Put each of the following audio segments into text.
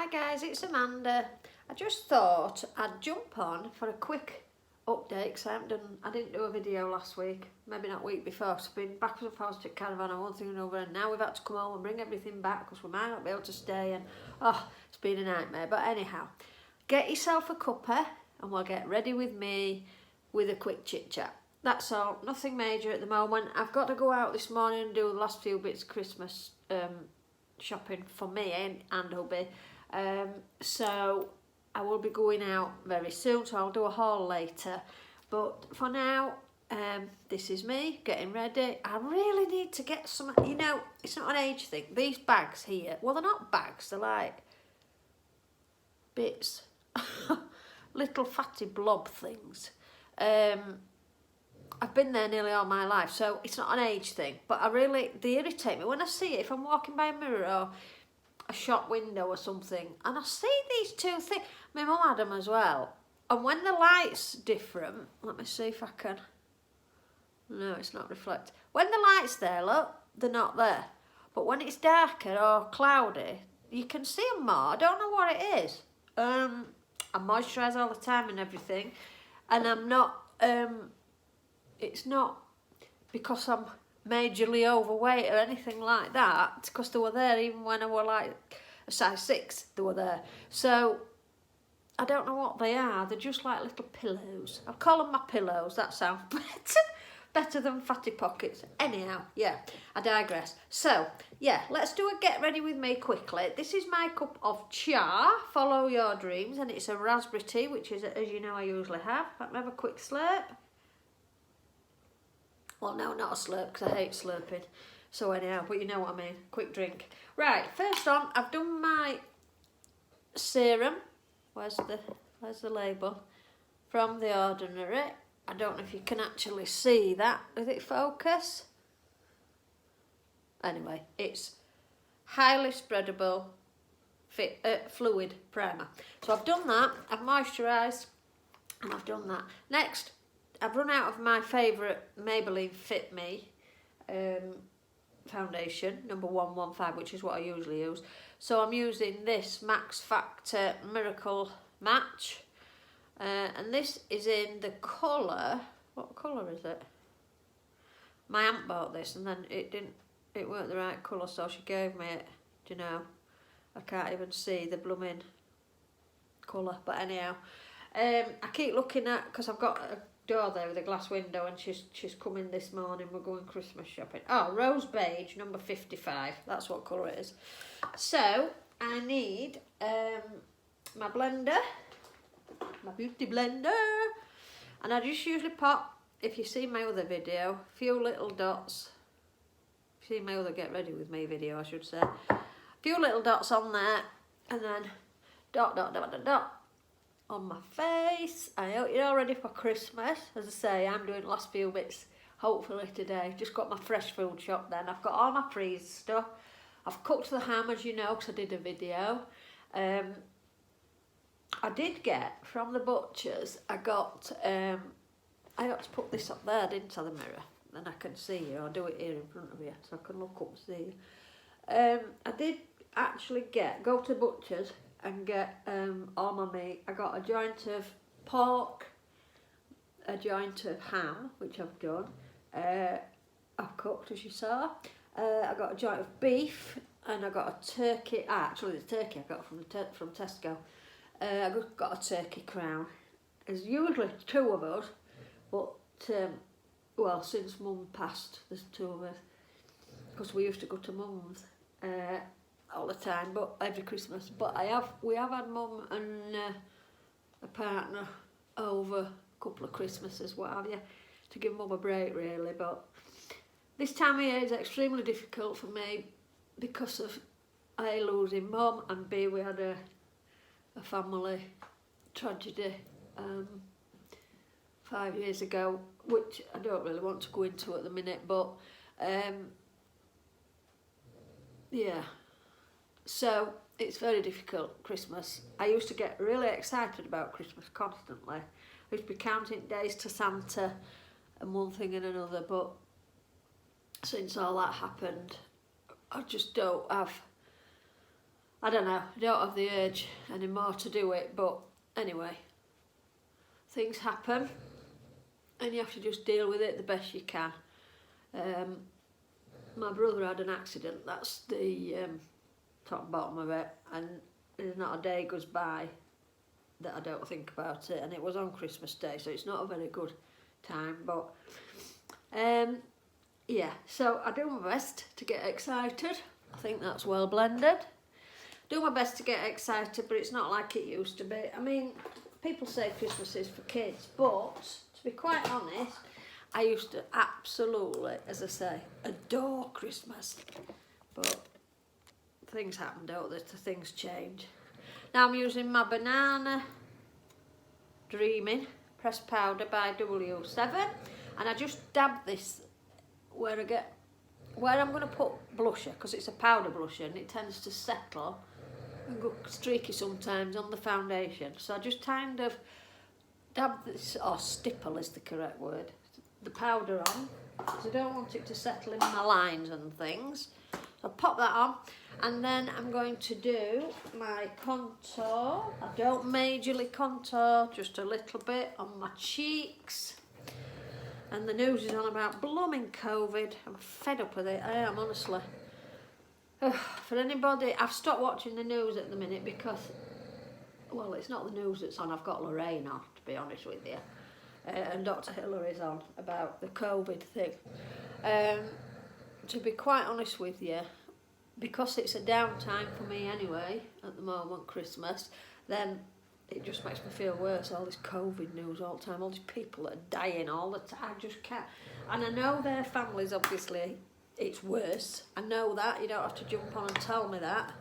Hi guys, it's Amanda. I just thought I'd jump on for a quick update because I didn't do a video last week, maybe not week before, so I've been backwards and forwards to caravan on one thing and another, and now we've had to come home and bring everything back because we might not be able to stay, and it's been a nightmare. But anyhow, get yourself a cuppa and we'll get ready with me with a quick chit chat. That's all, nothing major at the moment. I've got to go out this morning and do the last few bits of Christmas shopping for me and hubby. So I will be going out very soon, so I'll do a haul later. But for now, this is me getting ready. I really need to get some, you know, it's not an age thing. These bags here, well, they're not bags, they're like bits, little fatty blob things. I've been there nearly all my life, so it's not an age thing, but they irritate me when I see it. If I'm walking by a mirror or a shop window or something, and I see these two things, my mum had them as well, and when the light's different, let me see if I can, no, it's not reflect. When the light's there, look, they're not there, but when it's darker or cloudy, you can see them more. I don't know what it is. I moisturise all the time and everything, and I'm not, it's not because I'm majorly overweight or anything like that, because they were there even when I were like a size 6, they were there. So I don't know what they are. They're just like little pillows. I'll call them my pillows. That sounds better than fatty pockets. Anyhow, yeah, I digress. So yeah, let's do a get ready with me quickly. This is my cup of cha, follow your dreams, and it's a raspberry tea, which is, as you know, I usually have. Let me have a quick slurp. Well, no, not a slurp, because I hate slurping. So anyhow, but you know what I mean. Quick drink. Right, first on, I've done my serum. Where's the label? From The Ordinary. I don't know if you can actually see that. Does it focus? Anyway, it's highly spreadable fluid primer. So I've done that. I've moisturised, and I've done that. Next, I've run out of my favourite Maybelline Fit Me foundation, number 115, which is what I usually use. So I'm using this Max Factor Miracle Match. And this is in the colour, what colour is it? My aunt bought this and then it weren't the right colour, so she gave me it. Do you know? I can't even see the blooming colour, but anyhow. I keep looking at, because I've got a door there with a glass window, and she's coming this morning. We're going Christmas shopping. Oh, rose beige, number 55. That's what colour it is. So I need my blender, my beauty blender, and I just usually pop, if you see my other video, a few little dots. If you see my other get ready with me video, I should say, a few little dots on there, and then dot dot dot dot dot on my face. I hope you're all ready for Christmas. As I say, I'm doing the last few bits hopefully today. Just got my fresh food shop then. I've got all my freeze stuff. I've cooked the ham, as you know, because I did a video. I did get from the butchers, I got, I ought to put this up there, didn't I, the mirror? Then I can see you. I'll do it here in front of you so I can look up and see you. I did actually go to the butchers and get all my meat. I got a joint of pork, a joint of ham, which I've done. I've cooked, as you saw. I got a joint of beef, and I got a turkey. Actually, the turkey I got from Tesco. I got a turkey crown. There's usually 2 of us, but well, since Mum passed, there's 2 of us, because we used to go to Mum's all the time, but every Christmas. But we have had Mum and a partner over a couple of Christmases, what have you, to give Mum a break really. But this time of year is extremely difficult for me because of A, losing Mum, and B, we had a family tragedy 5 years ago, which I don't really want to go into at the minute, but yeah, so it's very difficult, Christmas. I used to get really excited about Christmas constantly. I used to be counting days to Santa and one thing and another, but since all that happened, I just don't have I don't know, I don't have the urge anymore to do it, but anyway, things happen and you have to just deal with it the best you can. My brother had an accident, that's the top and bottom of it, and there's not a day goes by that I don't think about it, and it was on Christmas Day, so it's not a very good time, but yeah, so I do my best to get excited. I think that's well blended. Do my best to get excited, but it's not like it used to be. I mean, people say Christmas is for kids, but to be quite honest, I used to absolutely, as I say, adore Christmas. But things happen, don't they? Things change. Now I'm using my Banana Dreaming pressed powder by W7, and I just dab this where I'm going to put blusher, because it's a powder blusher and it tends to settle and go streaky sometimes on the foundation. So I just kind of dab this, or stipple is the correct word, the powder on, because I don't want it to settle in my lines and things. So I'll pop that on, and then I'm going to do my contour. I don't majorly contour, just a little bit on my cheeks. And the news is on about blooming COVID. I'm fed up with it, I am, honestly. For anybody, I've stopped watching the news at the minute because, well, it's not the news that's on, I've got Lorraine on, to be honest with you. And Dr. Hillary's on about the COVID thing. To be quite honest with you, because it's a downtime for me anyway, at the moment, Christmas, then it just makes me feel worse, all this COVID news all the time, all these people that are dying all the time, I just can't. And I know their families, obviously, it's worse. I know that, you don't have to jump on and tell me that.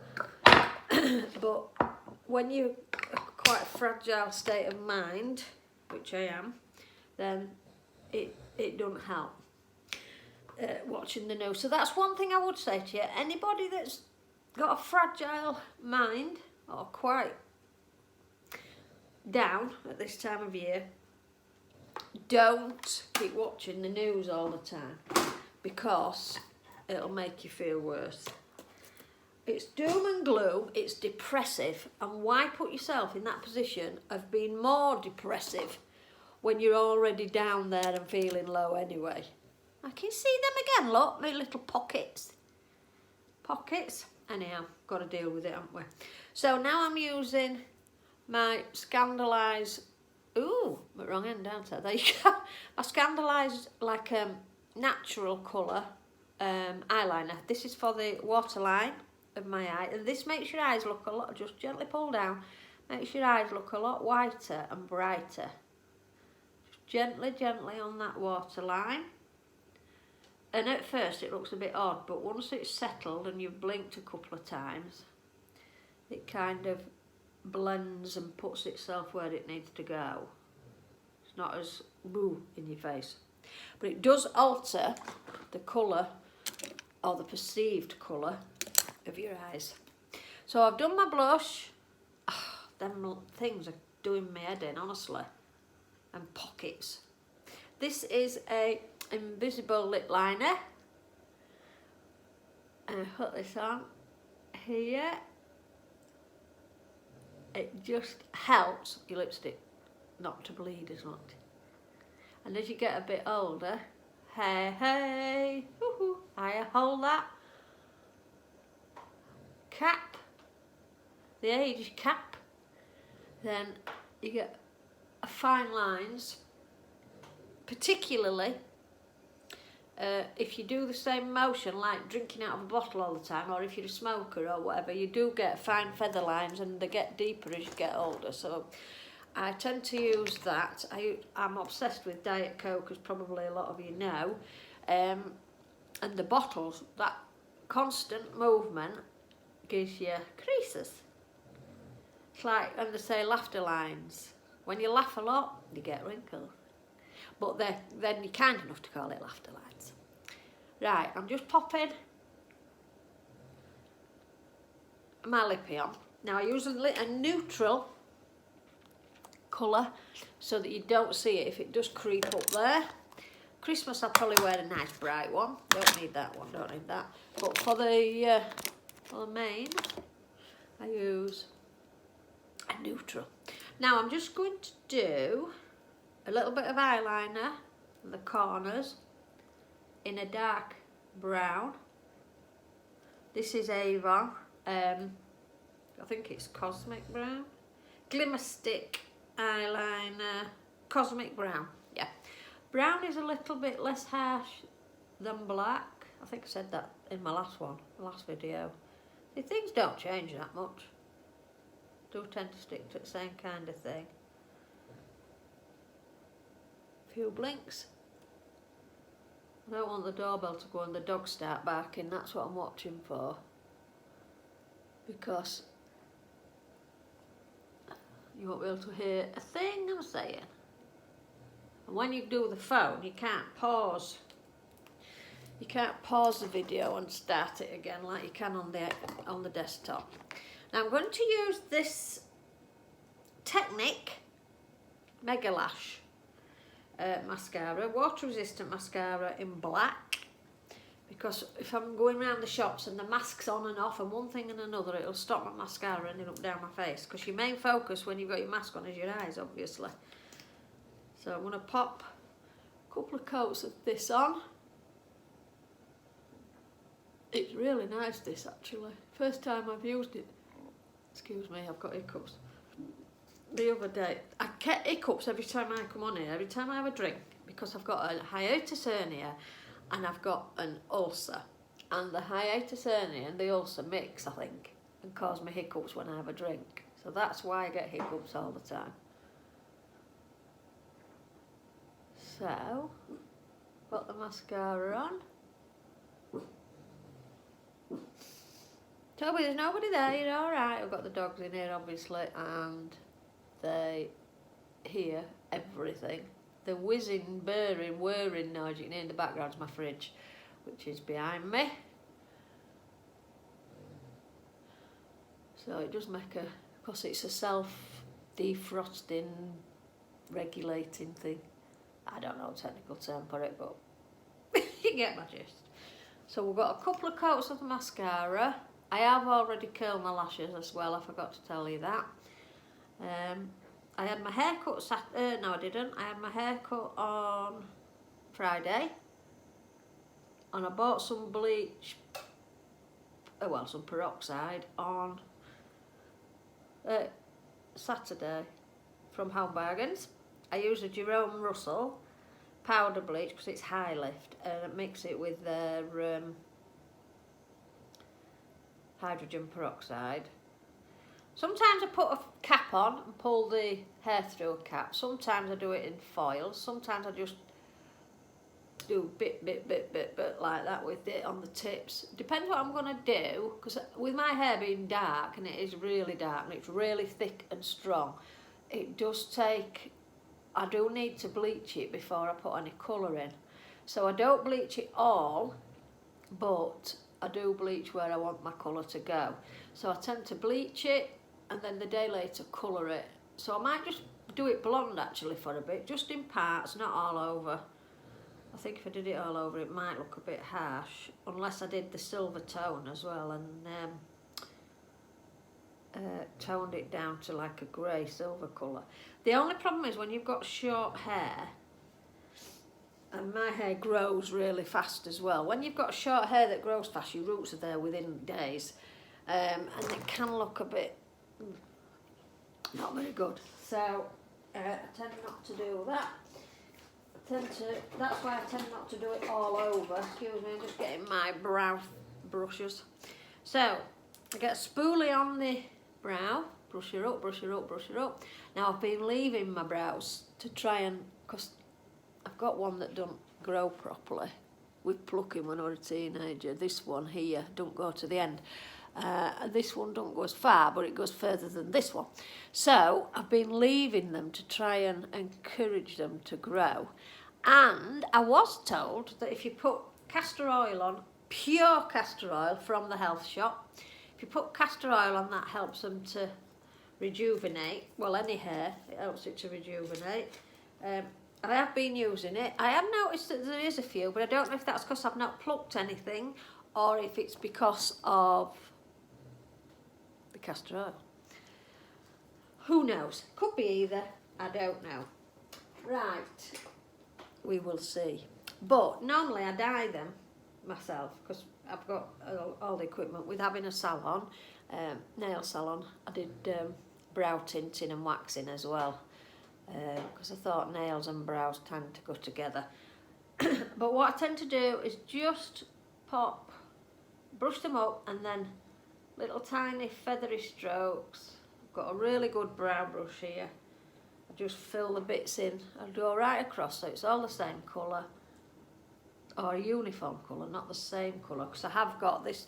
But when you're quite a fragile state of mind, which I am, then it doesn't help watching the news. So that's one thing I would say to you. Anybody that's got a fragile mind or quite down at this time of year, don't keep watching the news all the time, because it'll make you feel worse. It's doom and gloom, it's depressive, and why put yourself in that position of being more depressive when you're already down there and feeling low anyway? I can see them again, look, my little pockets. Anyhow, got to deal with it, haven't we? So now I'm using my Scandalise, ooh, my wrong end, aren't I? There you go. My Scandalise, like natural colour eyeliner. This is for the waterline of my eye, and this makes your eyes look a lot, just gently pull down, makes your eyes look a lot whiter and brighter. Just gently on that waterline. And at first it looks a bit odd, but once it's settled and you've blinked a couple of times, it kind of blends and puts itself where it needs to go. It's not as boo in your face. But it does alter the colour, or the perceived colour, of your eyes. So I've done my blush. Oh, them things are doing my head in, honestly. And pockets. This is a invisible lip liner. And I put this on here. It just helps your lipstick not to bleed as much. And as you get a bit older, hey, woohoo, I hold that cap, the age cap, then you get fine lines, particularly if you do the same motion like drinking out of a bottle all the time, or if you're a smoker or whatever, you do get fine feather lines, and they get deeper as you get older. So I tend to use that. I'm obsessed with Diet Coke, as probably a lot of you know, and the bottles, that constant movement gives you creases. It's like when they say laughter lines. When you laugh a lot, you get wrinkles. But then you're kind enough to call it laughter lines. Right, I'm just popping my lippy on. Now I use a neutral colour so that you don't see it if it does creep up there. Christmas I'll probably wear a nice bright one. Don't need that one, don't need that. But for the main, Now I'm just going to do a little bit of eyeliner in the corners in a dark brown. This is Avon, I think it's Cosmic Brown. Glimmer Stick eyeliner, Cosmic Brown, yeah. Brown is a little bit less harsh than black. I think I said that in my last video. See, things don't change that much. Do tend to stick to the same kind of thing. Few blinks. I don't want the doorbell to go and the dogs start barking, that's what I'm watching for. Because you won't be able to hear a thing I'm saying. And when you do the phone, you can't pause. You can't pause the video and start it again like you can on the desktop. Now I'm going to use this Technic Mega Lash mascara, water resistant mascara in black, because if I'm going around the shops and the mask's on and off and one thing and another, it'll stop my mascara running up down my face, because your main focus when you've got your mask on is your eyes, obviously. So I'm going to pop a couple of coats of this on. It's really nice, this, actually. First time I've used it. Excuse me, I've got hiccups. The other day, I get hiccups every time I come on here, every time I have a drink, because I've got a hiatus hernia and I've got an ulcer. And the hiatus hernia and the ulcer mix, I think, and cause me hiccups when I have a drink. So that's why I get hiccups all the time. So, put the mascara on. Toby, there's nobody there, you're alright. I've got the dogs in here, obviously, and they hear everything. The whizzing, burring, whirring noise you can hear in the background is my fridge, which is behind me. So it does make a, because it's a self-defrosting, regulating thing. I don't know the technical term for it, but you get my gist. So we've got a couple of coats of the mascara. I have already curled my lashes as well, I forgot to tell you that. I had my hair cut no I didn't. I had my hair cut on Friday. And I bought some bleach, well, some peroxide on Saturday from Home Bargains. I use a Jerome Russell powder bleach because it's high lift, and I mix it with their hydrogen peroxide. Sometimes I put a cap on and pull the hair through a cap. Sometimes I do it in foil. Sometimes I just do bit like that with it on the tips. Depends what I'm going to do, because with my hair being dark, and it is really dark and it's really thick and strong, it does take, I do need to bleach it before I put any colour in. So I don't bleach it all, but I do bleach where I want my colour to go. So I tend to bleach it and then the day later colour it. So I might just do it blonde actually for a bit, just in parts, not all over. I think if I did it all over it might look a bit harsh, unless I did the silver tone as well and toned it down to like a grey silver colour. The only problem is when you've got short hair, and my hair grows really fast as well. When you've got short hair that grows fast, your roots are there within days, and it can look a bit not very good. So I tend not to do that. That's why I tend not to do it all over. Excuse me, I'm just getting my brow brushes. So I get a spoolie on the brow, brush her up, brush her up, brush her up. Now I've been leaving my brows to try and, because I've got one that don't grow properly with plucking when I was a teenager. This one here don't go to the end. This one don't go as far, but it goes further than this one. So I've been leaving them to try and encourage them to grow. And I was told that if you put castor oil on, pure castor oil from the health shop, if you put castor oil on, that helps them to rejuvenate. Well, any hair, it helps it to rejuvenate. I have been using it. I have noticed that there is a few, but I don't know if that's because I've not plucked anything or if it's because of the castor oil. Who knows? Could be either. I don't know. Right. We will see. But normally I dye them myself because I've got all the equipment with having a salon, nail salon. I did brow tinting and waxing as well because I thought nails and brows tend to go together. But what I tend to do is just brush them up and then little tiny feathery strokes. I've got a really good brow brush here. I just fill the bits in. I'll go right across so it's all the same colour, or a uniform colour, not the same colour, because I have got this,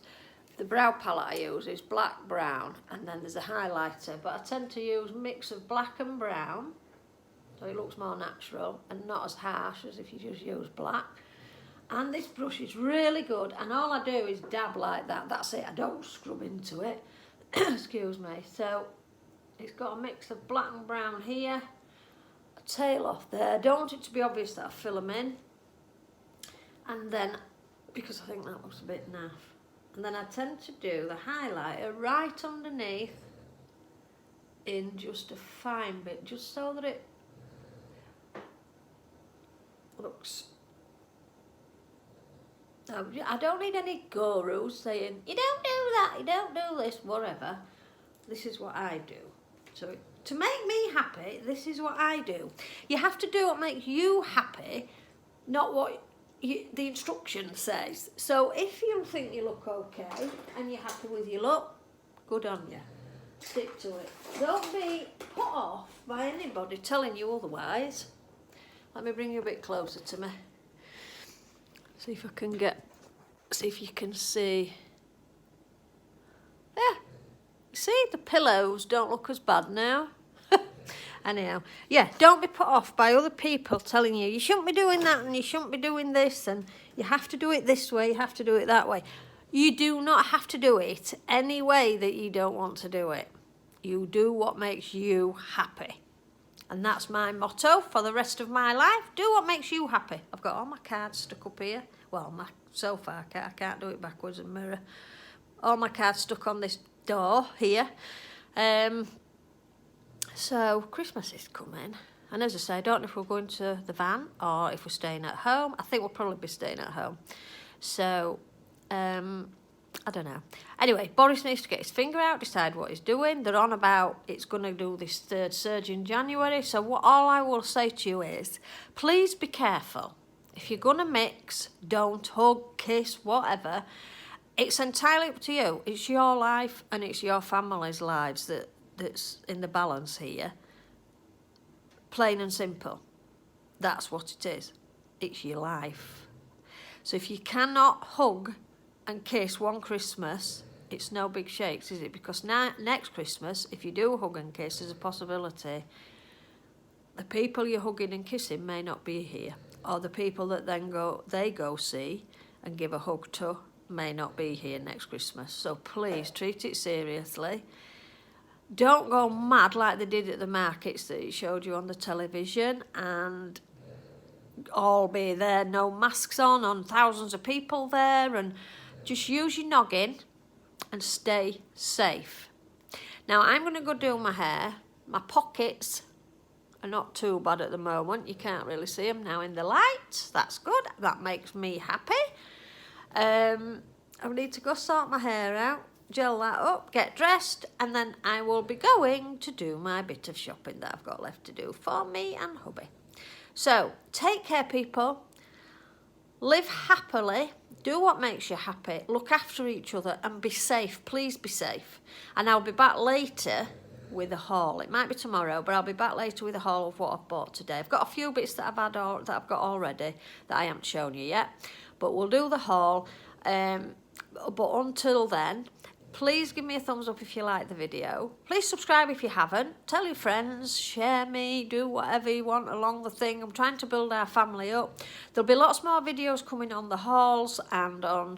the brow palette I use is black, brown, and then there's a highlighter, but I tend to use a mix of black and brown, so it looks more natural and not as harsh as if you just use black. And this brush is really good, and all I do is dab like that, that's it, I don't scrub into it, excuse me. So it's got a mix of black and brown here, a tail off there, don't want it to be obvious that I fill them in, and then, because I think that looks a bit naff, and then I tend to do the highlighter right underneath in just a fine bit, just so that it looks, I don't need any gurus saying, you don't do that, you don't do this, whatever. This is what I do. So to make me happy, this is what I do. You have to do what makes you happy, not what the instruction says. So if you think you look okay and you're happy with your look, good on you. Stick to it. Don't be put off by anybody telling you otherwise. Let me bring you a bit closer to me. See if you can see. Yeah. See, the pillows don't look as bad now. Anyhow, yeah, don't be put off by other people telling you shouldn't be doing that and you shouldn't be doing this and you have to do it this way, you have to do it that way. You do not have to do it any way that you don't want to do it. You do what makes you happy. And that's my motto for the rest of my life. Do what makes you happy. I've got all my cards stuck up here. Well, so far I can't do it backwards and mirror. All my cards stuck on this door here. So Christmas is coming, and as I say, I don't know if we're going to the van or if we're staying at home. I think we'll probably be staying at home. So I don't know. Anyway, Boris needs to get his finger out, decide what he's doing. They're on about it's going to do this third surge in January. So all I will say to you is, please be careful. If you're going to mix, don't hug, kiss, whatever. It's entirely up to you. It's your life and it's your family's lives that's in the balance here. Plain and simple. That's what it is. It's your life. So if you cannot hug and kiss one Christmas, it's no big shakes, is it? Because next Christmas, if you do hug and kiss, there's a possibility the people you're hugging and kissing may not be here, or the people that then go see and give a hug to may not be here next Christmas. So please treat it seriously. Don't go mad like they did at the markets that it showed you on the television and all be there, no masks on thousands of people there, and just use your noggin and stay safe. Now I'm going to go do my hair. My pockets are not too bad at the moment. You can't really see them now in the light. That's good. That makes me happy. I need to go sort my hair out, gel that up, get dressed, and then I will be going to do my bit of shopping that I've got left to do for me and hubby. So, take care, people. Live happily. Do what makes you happy. Look after each other and be safe. Please be safe. And I'll be back later with a haul. It might be tomorrow, but I'll be back later with a haul of what I've bought today. I've got a few bits that I've got already that I haven't shown you yet, but we'll do the haul. But until then, please give me a thumbs up if you like the video. Please subscribe if you haven't. Tell your friends, share me, do whatever you want along the thing. I'm trying to build our family up. There'll be lots more videos coming on the hauls and on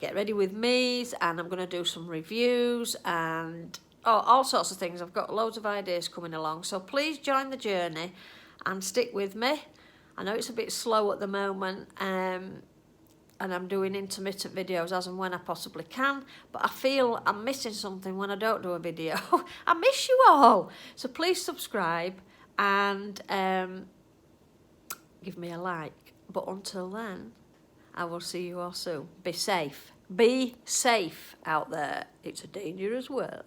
Get Ready With Me's, and I'm going to do some reviews and all sorts of things. I've got loads of ideas coming along. So please join the journey and stick with me. I know it's a bit slow at the moment. and I'm doing intermittent videos as and when I possibly can, but I feel I'm missing something when I don't do a video. I miss you all. So please subscribe and give me a like. But until then, I will see you all soon. Be safe. Be safe out there. It's a dangerous world.